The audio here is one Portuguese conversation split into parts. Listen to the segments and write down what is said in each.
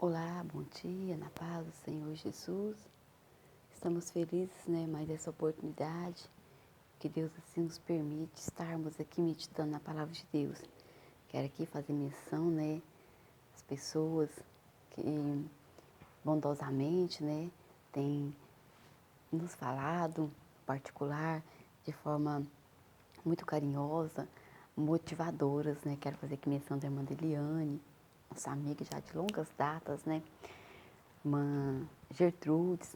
Olá, bom dia, na paz do Senhor Jesus. Estamos felizes, mais essa oportunidade que Deus assim nos permite estarmos aqui meditando na palavra de Deus. Quero aqui fazer menção, às pessoas que bondosamente, têm nos falado, em particular, de forma muito carinhosa, motivadoras, Quero fazer aqui menção da irmã Eliane, nossa amiga já de longas datas, Irmã Gertrudes,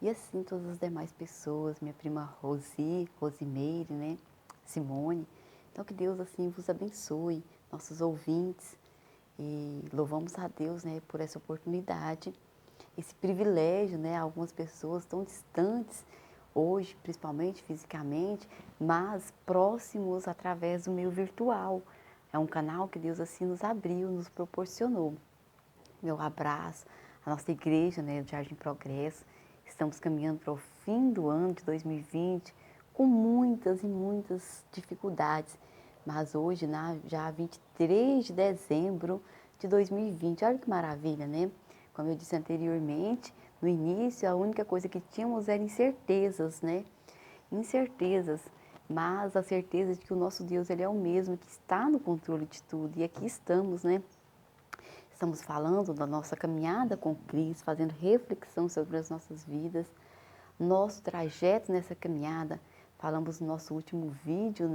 E assim todas as demais pessoas, minha prima Rosimeire, Simone. Então que Deus assim vos abençoe, nossos ouvintes. E louvamos a Deus, por essa oportunidade, esse privilégio, Algumas pessoas tão distantes hoje, principalmente fisicamente, mas próximos através do meio virtual. É um canal que Deus assim nos abriu, nos proporcionou. Meu abraço à nossa igreja, do Jardim Progresso. Estamos caminhando para o fim do ano de 2020 com muitas e muitas dificuldades. Mas hoje, já 23 de dezembro de 2020, olha que maravilha, Como eu disse anteriormente, no início a única coisa que tínhamos era incertezas, Incertezas, mas a certeza de que o nosso Deus ele é o mesmo, que está no controle de tudo. E aqui estamos, Estamos falando da nossa caminhada com Cristo, fazendo reflexão sobre as nossas vidas, nosso trajeto nessa caminhada. Falamos no nosso último vídeo,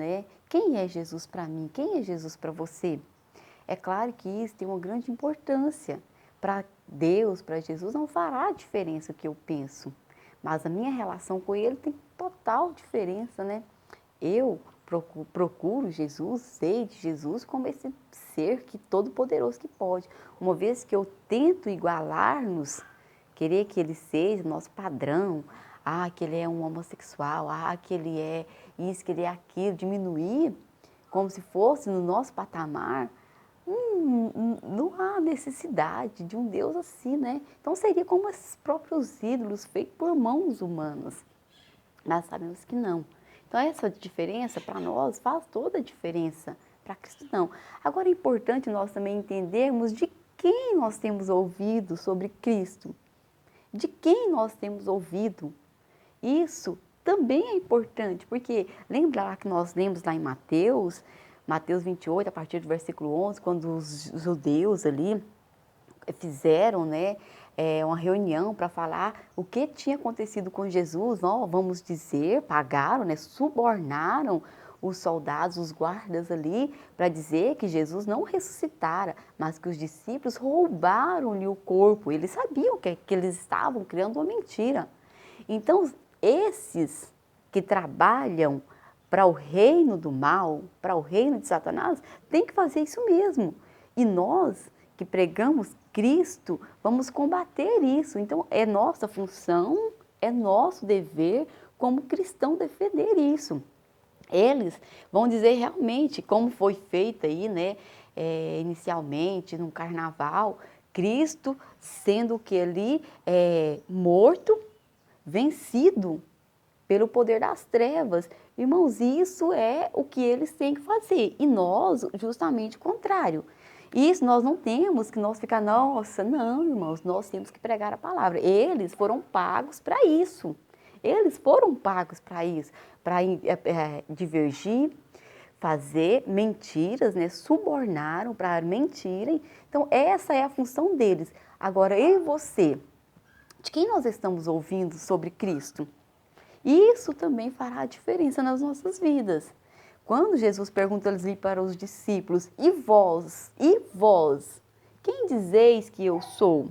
Quem é Jesus para mim? Quem é Jesus para você? É claro que isso tem uma grande importância. Para Deus, para Jesus, não fará diferença o que eu penso. Mas a minha relação com Ele tem total diferença, Eu procuro Jesus, sei de Jesus como esse ser que todo poderoso que pode. Uma vez que eu tento igualar-nos, querer que ele seja nosso padrão, que ele é um homossexual, que ele é isso, que ele é aquilo, diminuir, como se fosse no nosso patamar, não há necessidade de um Deus assim, Então seria como esses próprios ídolos feitos por mãos humanas. Nós sabemos que não. Então, essa diferença para nós faz toda a diferença, para Cristo não. Agora, é importante nós também entendermos de quem nós temos ouvido sobre Cristo, de quem nós temos ouvido. Isso também é importante, porque lembra lá que nós lemos lá em Mateus 28, a partir do versículo 11, quando os judeus ali fizeram, uma reunião para falar o que tinha acontecido com Jesus. Vamos dizer, pagaram, subornaram os soldados, os guardas ali, para dizer que Jesus não ressuscitara, mas que os discípulos roubaram-lhe o corpo. Eles sabiam que eles estavam criando uma mentira. Então, esses que trabalham para o reino do mal, para o reino de Satanás, têm que fazer isso mesmo. E nós que pregamos Cristo, vamos combater isso. Então, é nossa função, é nosso dever como cristão defender isso. Eles vão dizer realmente como foi feito aí, inicialmente no carnaval, Cristo sendo que ali morto, vencido pelo poder das trevas. Irmãos, isso é o que eles têm que fazer. E nós, justamente o contrário. Isso nós não temos que nós ficar, nossa, não, irmãos, nós temos que pregar a palavra. Eles foram pagos para isso. Eles foram pagos para isso, para divergir, fazer mentiras, subornaram para mentirem. Então, essa é a função deles. Agora, eu e você, de quem nós estamos ouvindo sobre Cristo? Isso também fará a diferença nas nossas vidas. Quando Jesus pergunta ali para os discípulos, e vós, quem dizeis que eu sou?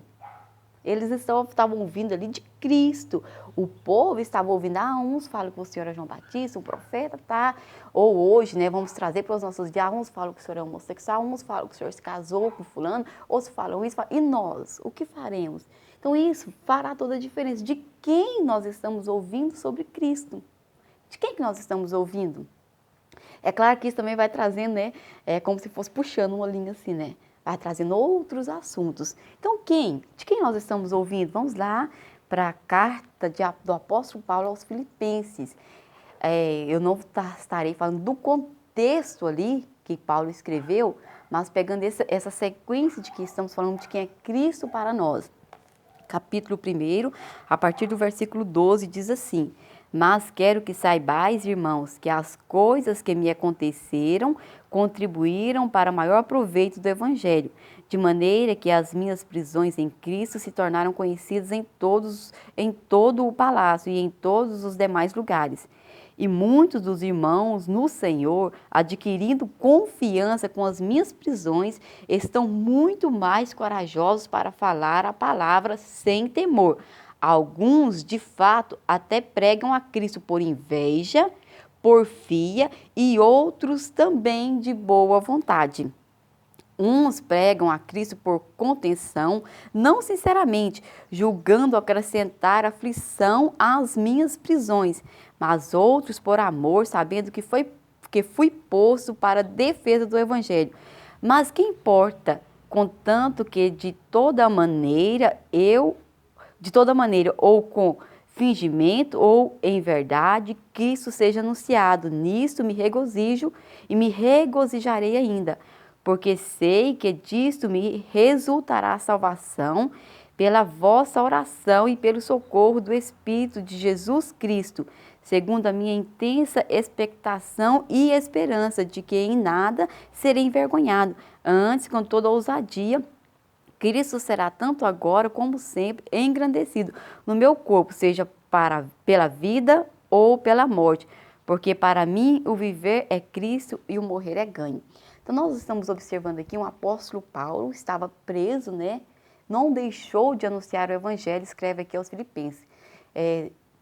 Eles estavam ouvindo ali de Cristo. O povo estava ouvindo, uns falam que o Senhor é João Batista, um profeta, tá? Ou hoje, vamos trazer para os nossos dias, uns falam que o Senhor é homossexual, uns falam que o Senhor se casou com fulano, outros falam isso, e nós, o que faremos? Então isso fará toda a diferença de quem nós estamos ouvindo sobre Cristo. De quem que nós estamos ouvindo? É claro que isso também vai trazendo, é como se fosse puxando uma linha assim, Vai trazendo outros assuntos. Então, de quem nós estamos ouvindo? Vamos lá para a carta do apóstolo Paulo aos Filipenses. Eu não estarei falando do contexto ali que Paulo escreveu, mas pegando essa sequência de que estamos falando de quem é Cristo para nós. Capítulo 1, a partir do versículo 12, diz assim: Mas quero que saibais, irmãos, que as coisas que me aconteceram contribuíram para maior proveito do Evangelho, de maneira que as minhas prisões em Cristo se tornaram conhecidas em todo o palácio e em todos os demais lugares. E muitos dos irmãos no Senhor, adquirindo confiança com as minhas prisões, estão muito mais corajosos para falar a palavra sem temor. Alguns, de fato, até pregam a Cristo por inveja, porfia e outros também de boa vontade. Uns pregam a Cristo por contenção, não sinceramente, julgando acrescentar aflição às minhas prisões, mas outros por amor, sabendo que fui posto para a defesa do Evangelho. Mas que importa, contanto que de toda maneira, ou com fingimento ou em verdade, Cristo seja anunciado. Nisto me regozijo e me regozijarei ainda, porque sei que disto me resultará a salvação pela vossa oração e pelo socorro do Espírito de Jesus Cristo, segundo a minha intensa expectação e esperança de que em nada serei envergonhado, antes com toda ousadia, Cristo será tanto agora como sempre engrandecido no meu corpo, seja pela vida ou pela morte, porque para mim o viver é Cristo e o morrer é ganho. Então nós estamos observando aqui um apóstolo Paulo, estava preso, né? Não deixou de anunciar o evangelho, escreve aqui aos Filipenses.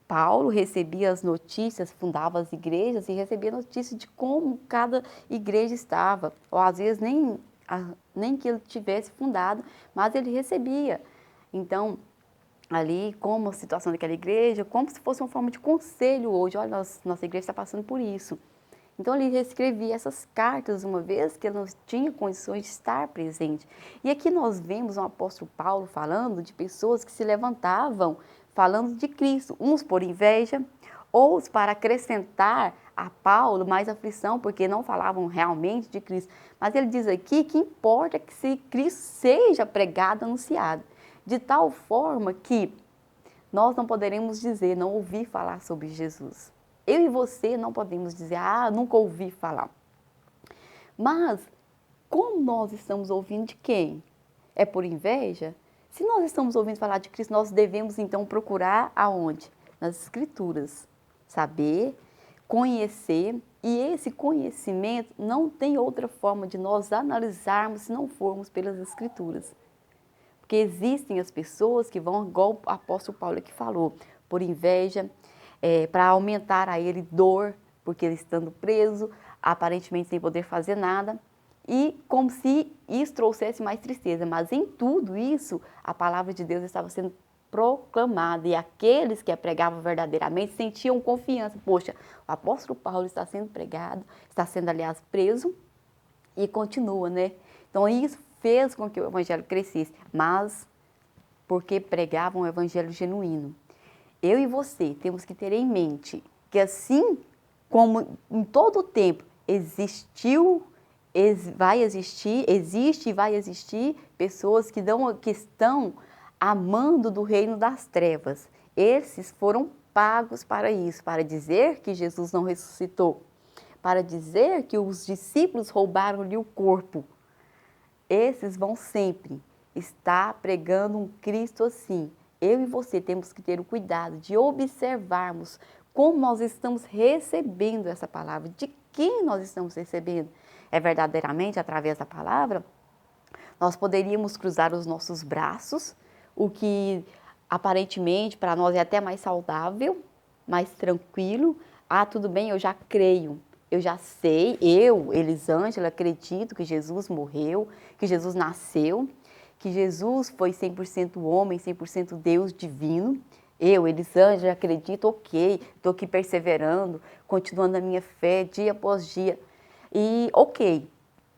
Paulo recebia as notícias, fundava as igrejas e recebia notícias de como cada igreja estava, ou às vezes nem que ele tivesse fundado, mas ele recebia. Então, ali, como a situação daquela igreja, como se fosse uma forma de conselho hoje, olha, nossa igreja está passando por isso. Então, ele escrevia essas cartas uma vez que ele não tinha condições de estar presente. E aqui nós vemos um apóstolo Paulo falando de pessoas que se levantavam falando de Cristo, uns por inveja, outros para acrescentar a Paulo mais aflição, porque não falavam realmente de Cristo. Mas ele diz aqui que importa que se Cristo seja pregado, anunciado, de tal forma que nós não poderemos dizer, não ouvi falar sobre Jesus. Eu e você não podemos dizer, nunca ouvi falar. Mas, como nós estamos ouvindo de quem? É por inveja? Se nós estamos ouvindo falar de Cristo, nós devemos então procurar aonde? Nas Escrituras. Saber, conhecer, e esse conhecimento não tem outra forma de nós analisarmos se não formos pelas Escrituras. Porque existem as pessoas que vão, igual o apóstolo Paulo aqui falou, por inveja, para aumentar a ele dor, porque ele estando preso, aparentemente sem poder fazer nada, e como se isso trouxesse mais tristeza. Mas em tudo isso, a palavra de Deus estava sendo proclamada, e aqueles que a pregavam verdadeiramente sentiam confiança. Poxa, o apóstolo Paulo está sendo pregado, está sendo, aliás, preso, e continua, né? Então, isso fez com que o evangelho crescesse, mas porque pregavam um evangelho genuíno. Eu e você temos que ter em mente que assim como em todo o tempo existe e vai existir pessoas que estão amando do reino das trevas. Esses foram pagos para isso, para dizer que Jesus não ressuscitou, para dizer que os discípulos roubaram-lhe o corpo. Esses vão sempre estar pregando um Cristo assim. Eu e você temos que ter o cuidado de observarmos como nós estamos recebendo essa palavra, de quem nós estamos recebendo. É verdadeiramente através da palavra? Nós poderíamos cruzar os nossos braços, o que aparentemente para nós é até mais saudável, mais tranquilo. Tudo bem, eu já creio. Eu já sei, Elisângela, acredito que Jesus morreu, que Jesus nasceu, que Jesus foi 100% homem, 100% Deus divino. Eu, Elisângela, acredito, ok, estou aqui perseverando, continuando a minha fé dia após dia. E ok,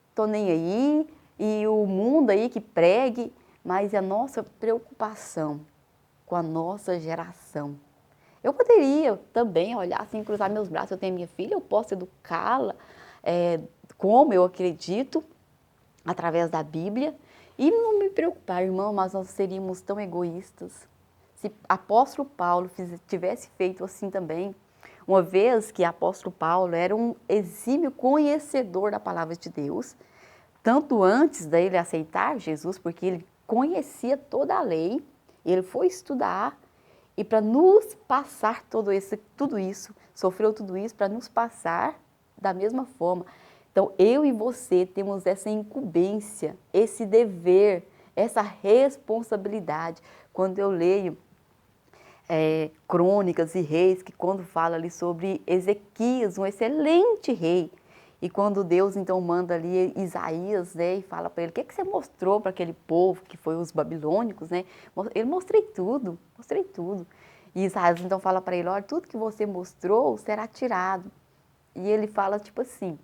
estou nem aí, e o mundo aí que pregue, mas a nossa preocupação com a nossa geração. Eu poderia também olhar assim, cruzar meus braços, eu tenho minha filha, eu posso educá-la como eu acredito, através da Bíblia e não me preocupar, irmão, mas nós seríamos tão egoístas. Se apóstolo Paulo tivesse feito assim também, uma vez que apóstolo Paulo era um exímio conhecedor da palavra de Deus, tanto antes dele aceitar Jesus, porque ele conhecia toda a lei, ele foi estudar e para nos passar tudo isso, sofreu tudo isso para nos passar da mesma forma. Então, eu e você temos essa incumbência, esse dever, essa responsabilidade. Quando eu leio Crônicas e Reis, que quando fala ali sobre Ezequias, um excelente rei, e quando Deus então manda ali Isaías, né, e fala para ele, o que você mostrou para aquele povo que foi os babilônicos, né? Eu mostrei tudo. E Isaías então fala para ele, olha, tudo que você mostrou será tirado. E ele fala tipo assim,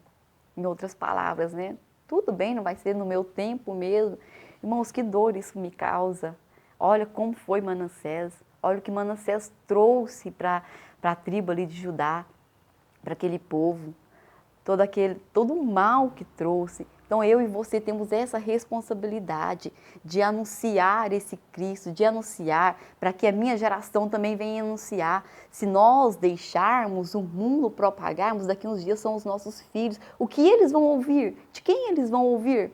em outras palavras, né? Tudo bem, não vai ser no meu tempo mesmo. Irmãos, que dor isso me causa. Olha como foi Manassés. Olha o que Manassés trouxe para a tribo ali de Judá, para aquele povo. Todo o mal que trouxe. Então eu e você temos essa responsabilidade de anunciar esse Cristo, de anunciar para que a minha geração também venha anunciar. Se nós deixarmos o mundo propagarmos, daqui uns dias são os nossos filhos. O que eles vão ouvir? De quem eles vão ouvir?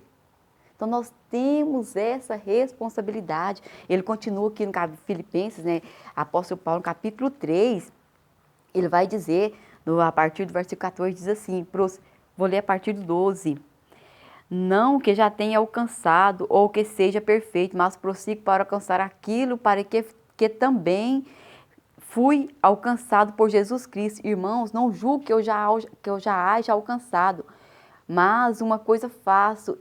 Então nós temos essa responsabilidade. Ele continua aqui no Filipenses, né? Apóstolo Paulo, no capítulo 3, ele vai dizer, a partir do versículo 14, diz assim, vou ler a partir do 12. Não que já tenha alcançado ou que seja perfeito, mas prossigo para alcançar aquilo para que também fui alcançado por Jesus Cristo. Irmãos, não julgo que eu já haja alcançado, mas uma coisa faço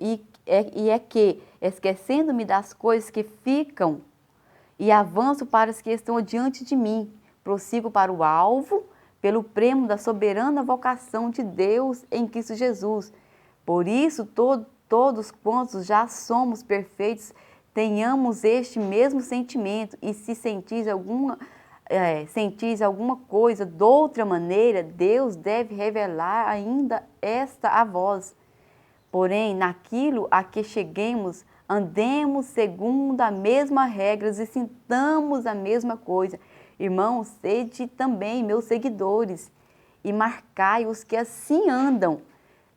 é que, esquecendo-me das coisas que ficam e avanço para as que estão diante de mim, prossigo para o alvo, pelo prêmio da soberana vocação de Deus em Cristo Jesus. Por isso, todos quantos já somos perfeitos, tenhamos este mesmo sentimento, e se sentis alguma coisa de outra maneira, Deus deve revelar ainda esta a vós. Porém, naquilo a que cheguemos, andemos segundo a mesma regra e sintamos a mesma coisa. Irmãos, sede também meus seguidores, e marcai os que assim andam,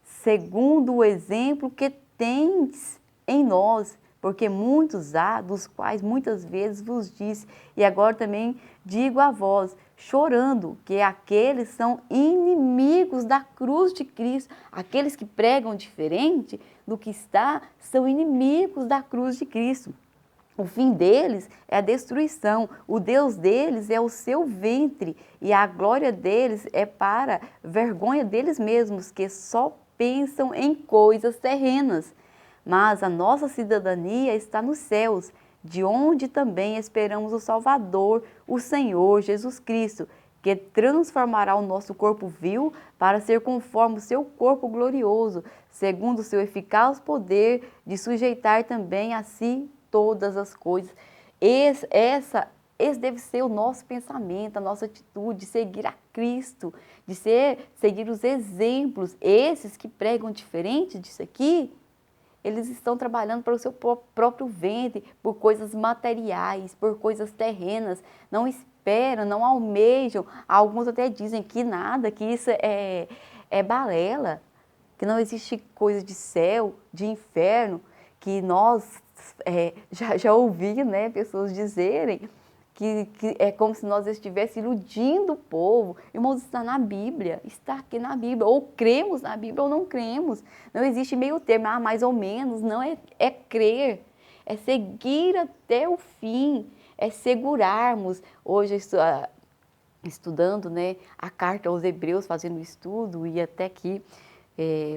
segundo o exemplo que tens em nós, porque muitos há, dos quais muitas vezes vos disse, e agora também digo a vós, chorando, que aqueles são inimigos da cruz de Cristo. Aqueles que pregam diferente do que está, são inimigos da cruz de Cristo. O fim deles é a destruição, o Deus deles é o seu ventre, e a glória deles é para vergonha deles mesmos, que só pensam em coisas terrenas. Mas a nossa cidadania está nos céus, de onde também esperamos o Salvador, o Senhor Jesus Cristo, que transformará o nosso corpo vil para ser conforme o seu corpo glorioso, segundo o seu eficaz poder de sujeitar também a si todas as coisas. Esse deve ser o nosso pensamento, a nossa atitude, de seguir a Cristo, de seguir os exemplos. Esses que pregam diferente disso aqui, eles estão trabalhando para o seu próprio ventre, por coisas materiais, por coisas terrenas, não esperam, não almejam. Alguns até dizem que nada, que isso é balela, que não existe coisa de céu, de inferno, que nós já ouvi, né, pessoas dizerem que é como se nós estivéssemos iludindo o povo. Irmãos, está na Bíblia, está aqui na Bíblia. Ou cremos na Bíblia ou não cremos. Não existe meio termo, mais ou menos. Não é crer, é seguir até o fim, é segurarmos. Hoje, estudando, né, a carta aos Hebreus, fazendo estudo, e até que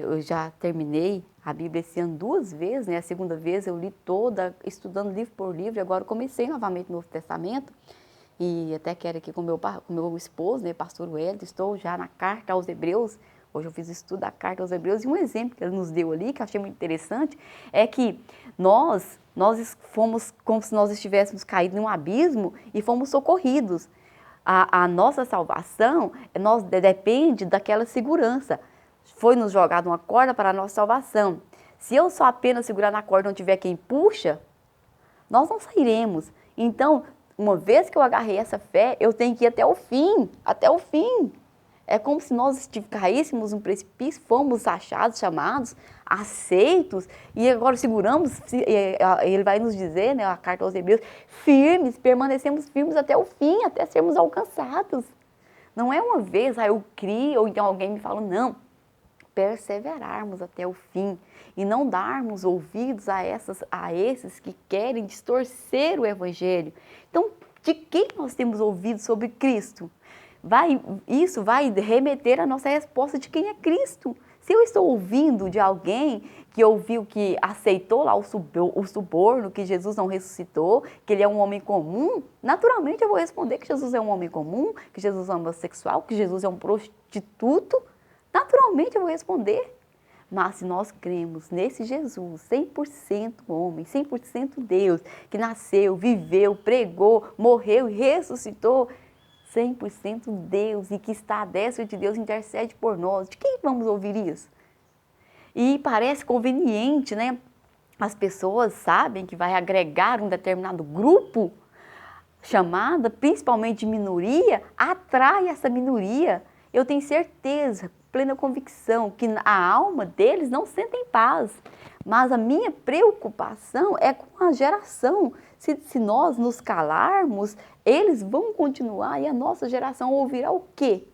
eu já terminei a Bíblia esse ano 2 vezes, né? A segunda vez eu li toda, estudando livro por livro, e agora comecei novamente o Novo Testamento, e até quero aqui com meu esposo, né, pastor Wellington, estou já na carta aos Hebreus. Hoje eu fiz estudo da carta aos Hebreus, e um exemplo que ele nos deu ali, que eu achei muito interessante, é que nós fomos como se nós estivéssemos caídos em um abismo e fomos socorridos. A nossa salvação depende daquela segurança. Foi nos jogado uma corda para a nossa salvação. Se eu só apenas segurar na corda e não tiver quem puxa, nós não sairemos. Então, uma vez que eu agarrei essa fé, eu tenho que ir até o fim, até o fim. É como se nós caíssemos num precipício, fomos achados, chamados, aceitos, e agora seguramos, ele vai nos dizer, né, a carta aos Hebreus, firmes, permanecemos firmes até o fim, até sermos alcançados. Não é uma vez, eu crio, ou então alguém me fala, não. Perseverarmos até o fim e não darmos ouvidos a esses que querem distorcer o Evangelho. Então, de quem nós temos ouvido sobre Cristo? Isso vai remeter a nossa resposta de quem é Cristo. Se eu estou ouvindo de alguém que ouviu, que aceitou lá o suborno, que Jesus não ressuscitou, que ele é um homem comum, naturalmente eu vou responder que Jesus é um homem comum, que Jesus é um homossexual, que Jesus é um prostituto. Naturalmente eu vou responder. Mas se nós cremos nesse Jesus, 100% homem, 100% Deus, que nasceu, viveu, pregou, morreu e ressuscitou, 100% Deus e que está à destra de Deus, intercede por nós, de quem vamos ouvir isso? E parece conveniente, né? As pessoas sabem que vai agregar um determinado grupo, chamada principalmente de minoria, atrai essa minoria. Eu tenho certeza, plena convicção, que a alma deles não sente paz. Mas a minha preocupação é com a geração. Se nós nos calarmos, eles vão continuar e a nossa geração ouvirá o quê?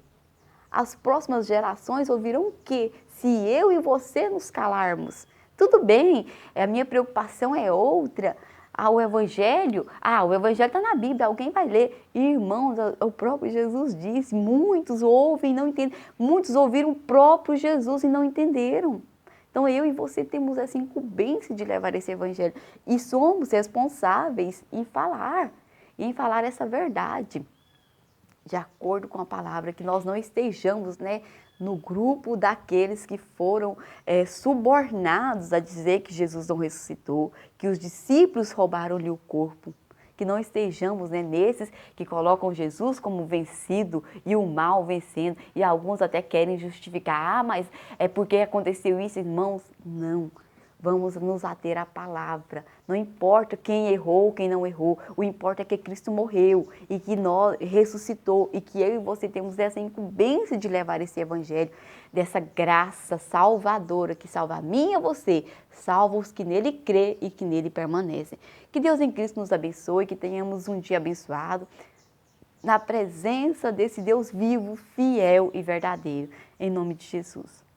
As próximas gerações ouvirão o quê? Se eu e você nos calarmos. Tudo bem, a minha preocupação é outra. O Evangelho está na Bíblia, alguém vai ler. Irmãos, o próprio Jesus disse, muitos ouvem e não entendem. Muitos ouviram o próprio Jesus e não entenderam. Então, eu e você temos essa incumbência de levar esse Evangelho. E somos responsáveis em falar essa verdade, de acordo com a palavra, que nós não estejamos, né, no grupo daqueles que foram subornados a dizer que Jesus não ressuscitou, que os discípulos roubaram-lhe o corpo. Que não estejamos, né, nesses que colocam Jesus como vencido e o mal vencendo. E alguns até querem justificar, mas é porque aconteceu isso, irmãos. Não. Vamos nos ater à palavra. Não importa quem errou, quem não errou. O importa é que Cristo morreu e que nós ressuscitou e que eu e você temos essa incumbência de levar esse Evangelho, dessa graça salvadora que salva a mim e a você, salva os que nele crê e que nele permanecem. Que Deus em Cristo nos abençoe, que tenhamos um dia abençoado na presença desse Deus vivo, fiel e verdadeiro. Em nome de Jesus.